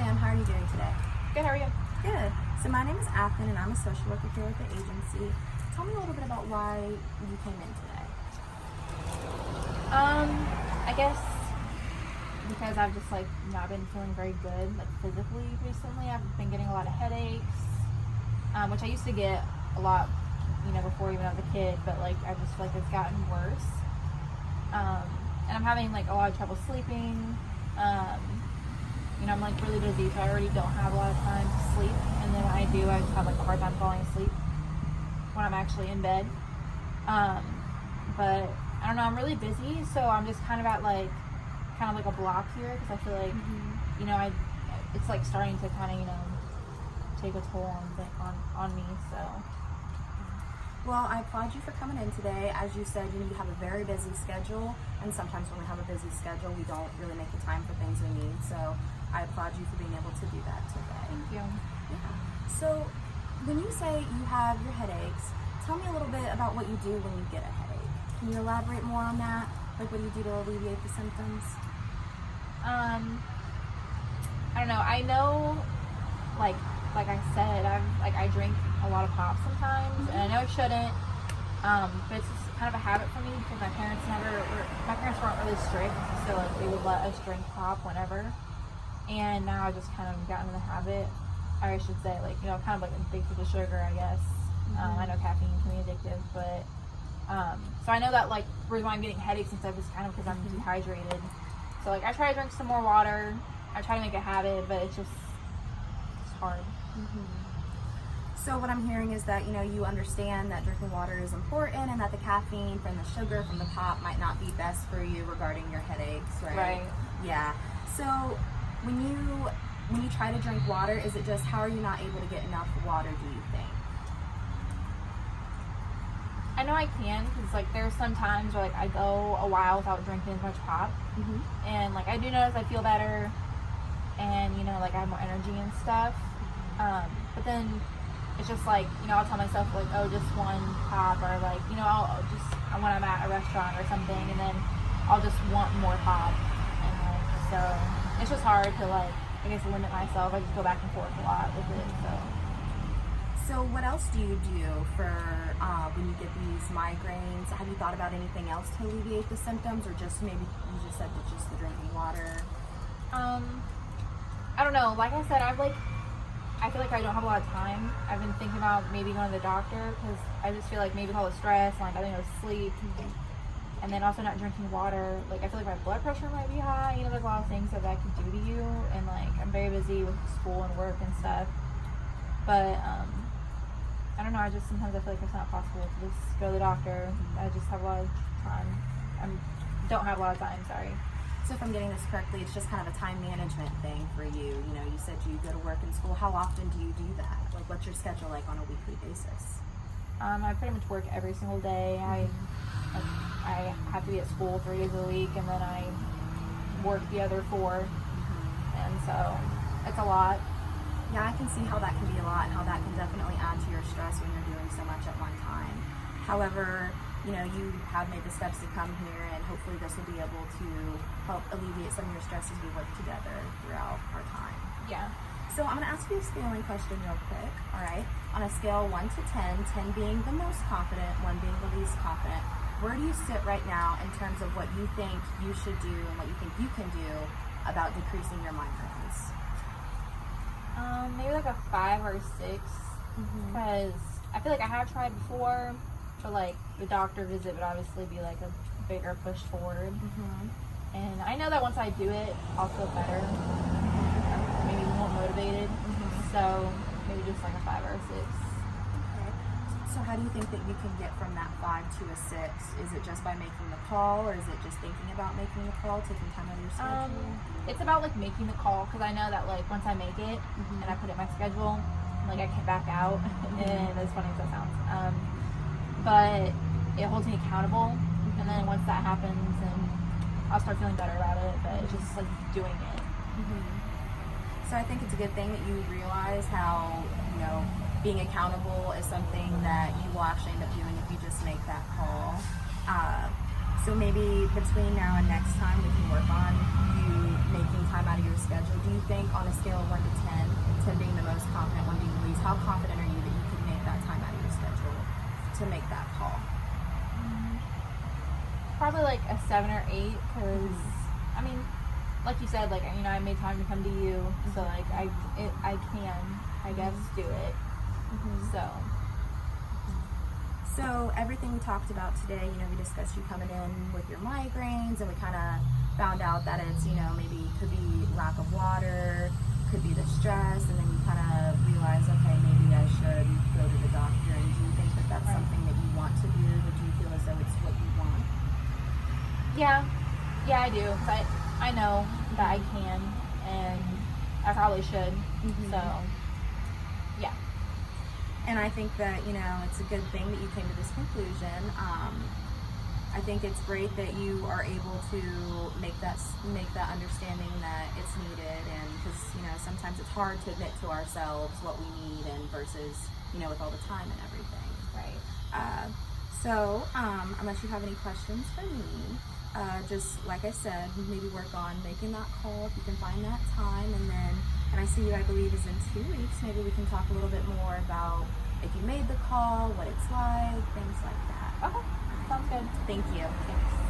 Sam, how are you doing today? Good, how are you? Good. So my name is Athen and I'm a social worker here at the agency. Tell me a little bit about why you came in today. I guess because I've just not been feeling very good physically recently. I've been getting a lot of headaches, which I used to get a lot, before even I was a kid, but I just feel like it's gotten worse. And I'm having a lot of trouble sleeping. I'm really busy, so I already don't have a lot of time to sleep. And then when I do, I just have a hard time falling asleep when I'm actually in bed. But I don't know, I'm really busy, so I'm just kind of at a block here because I feel like, it's starting to take a toll on me, so. Well, I applaud you for coming in today. As you said, you have a very busy schedule, and sometimes when we have a busy schedule, we don't really make the time for things we need, so I applaud you for being able to do that today. Thank you. Yeah. So, when you say you have your headaches, tell me a little bit about what you do when you get a headache. Can you elaborate more on that? What do you do to alleviate the symptoms? I don't know. I know, like I said, I drink a lot of pop sometimes, and I know I shouldn't. But it's just kind of a habit for me because my parents weren't really strict, so they would let us drink pop whenever. And now I just kind of gotten in the habit. I should say, kind of addicted to sugar, I guess. I know caffeine can be addictive, but so I know that the reason why I'm getting headaches and stuff is kind of because I'm dehydrated. So I try to drink some more water. I try to make a habit, but it's hard. So what I'm hearing is that you understand that drinking water is important, and that the caffeine from the sugar from the pop might not be best for you regarding your headaches, right? Right. Yeah. So when you try to drink water, is it just how are you not able to get enough water, do you think? I know I can because there's some times where I go a while without drinking as much pop, and I do notice I feel better, and I have more energy and stuff. But then it's just I'll tell myself oh, just one pop, or I'll just when I'm at a restaurant or something, and then I'll just want more pop, and so it's just hard to I guess limit myself. I just go back and forth a lot with it. So what else do you do for when you get these migraines? Have you thought about anything else to alleviate the symptoms, or just maybe you just said that just the drinking water? I don't know. Like I said, I feel like I don't have a lot of time. I've been thinking about maybe going to the doctor because I just feel maybe with all the stress, I don't know, sleep, and then also not drinking water. I feel like my blood pressure might be high. There's a lot of things that could do to you, and I'm very busy with school and work and stuff. But I don't know. Sometimes I feel like it's not possible to just go to the doctor. I just have a lot of time. Don't have a lot of time. Sorry. So if I'm getting this correctly, it's just kind of a time management thing for you. You said you go to work and school. How often do you do that? What's your schedule on a weekly basis? I pretty much work every single day. I have to be at school 3 days a week, and then I work the other 4. And so it's a lot. Yeah, I can see how that can be a lot, and how that can definitely add to your stress when you're doing so much at one time. However, you have made the steps to come here, and hopefully this will be able to help alleviate some of your stress as we work together throughout our time. Yeah. So I'm going to ask you a scaling question real quick, all right? On a scale 1 to 10, 10 being the most confident, 1 being the least confident, where do you sit right now in terms of what you think you should do and what you think you can do about decreasing your migraines? Maybe a 5 or 6, because I feel I have tried before for the doctor visit would obviously be a bigger push forward. And I know that once I do it, I'll feel better, maybe more motivated. So maybe just a 5 or a 6. Okay. So how do you think that you can get from that 5 to a 6? Is it just by making the call, or is it just thinking about making the call, taking time out of your schedule? It's about making the call, because I know that once I make it and I put it in my schedule, I can back out, and as funny as that sounds, but it holds me accountable, and then once that happens, and I'll start feeling better about it. But it's just doing it. So I think it's a good thing that you realize how being accountable is something that you will actually end up doing if you just make that call. So maybe between now and next time, we can work on you making time out of your schedule. Do you think on a scale of 1 to 10, 10 being the most confident, 1 being the least, how confident are you that you can make that time out of your schedule to make that call? Probably like a 7 or 8, because I mean, like you said, like, you know, I made time to come to you, so like I can, I guess, do it. So everything we talked about today, you know, we discussed you coming in with your migraines, and we kind of found out that it's, you know, maybe could be lack of water, could be the stress, and then you kind of realize, okay, maybe I should go to the doctor. And do you think that that's something that you want to do, or do you feel as though it's what you want? Yeah, I do. 'Cause I know that I can, and I probably should. So, yeah. And I think that, you know, it's a good thing that you came to this conclusion. I think it's great that you are able to make that understanding that it's needed, and because, you know, sometimes it's hard to admit to ourselves what we need, and versus, you know, with all the time and everything. Right. So, unless you have any questions for me, just like I said, maybe work on making that call if you can find that time, and I see you, I believe, is in 2 weeks. Maybe we can talk a little bit more about if you made the call, what it's like, things like that. Okay. Sounds good. Thank you. Thanks.